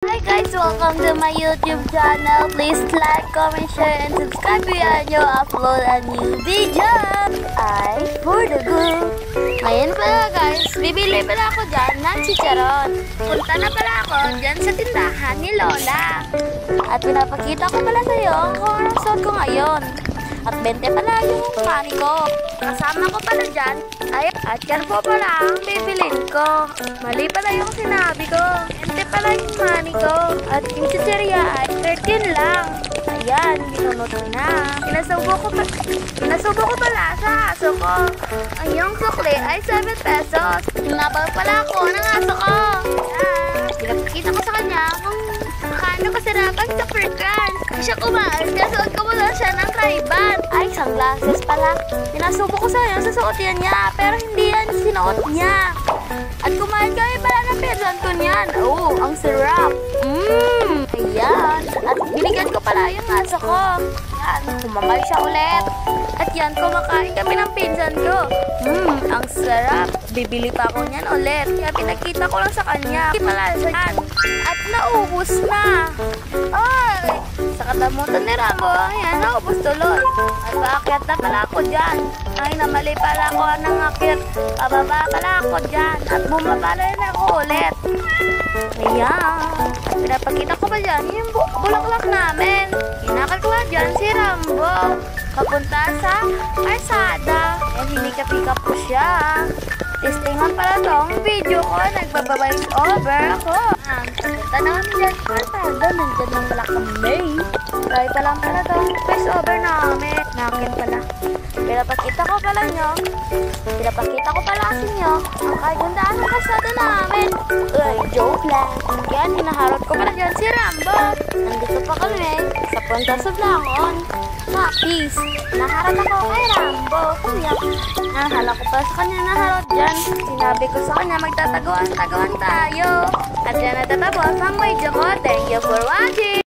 Hi guys, welcome to my YouTube channel. Please like, comment, share, and subscribe yan yung upload a new video. Ay, for the good. Ngayon pala guys, bibili pala ako dyan ng chicharon. Punta na pala ako dyan sa tindahan ni Lola. At pinapakita ko pala sa'yo kung anong suot ko ngayon. At 20 pala yung money ko. Kasama ko pala dyan. Ay, at yan po pala ang bibilin ko. Mali pala yung sinabi ko. 20 pala yung money ko. At yung chicheria ay 13 lang. Ayan, binunot ko na. Pinasubo ko pala sa aso ko. Ang yung sukli ay 7 pesos. Nabal pala ako ng aso ko. Ayan, pinapakita ko sa kanya kung paano kasarapan sa perkan. Hindi siya kumain, kasuot ko mula siya ng Ray-Ban. Ay, sunglasses pala. Pinasubo ko sa kanya, susuot yan niya. Pero hindi yan sinuot niya. At kumain kami pala ng pinsan ko niyan. Oh, ang sarap. Ayan. At binigyan ko pala yung aso ko. Yan, kumamay siya ulit. At yan, kumakain kami ng pinsan ko. Ang sarap. Bibili pa ako niyan ulit. Kaya pinakita ko lang sa kanya. Malasa yan. At naubos na. Ay! Sa katamutan ni Rambo, ayan, naubos tuloy. At paakyat na pala ako dyan. Ay, namali pala ako ng akyat. Pababa pala ako dyan. At bumaba na rin ako ulit. Ayan. Pinapakita ko pa dyan yung bulaklak namin. Kinakal ko nga dyan si Rambo. Papunta sa Arsada. Ayan, hinikap-hikap ko siya. Testingan pala tong video ko. Nagbababayos over ako. Punta na kami dyan. Arsada, nandyan lang pala kami. Try pa lang pala tong voice over namin. Nakin pala. Pinapakita ko pala nyo. Pinapakita ko pala sa inyo ang kagandaan ng kasada namin. Ay, joke lang. Yan, hinaharot ko pala dyan si Rambo. Nandito pa kami sa punta sa Blangon. Peace. Naharap ako kay Rambo. Kuya, nahala ko pa sa kanya naharap dyan. Sinabi ko sa kanya magtataguan tayo. At dyan natatapos ang video ko. Thank you for watching.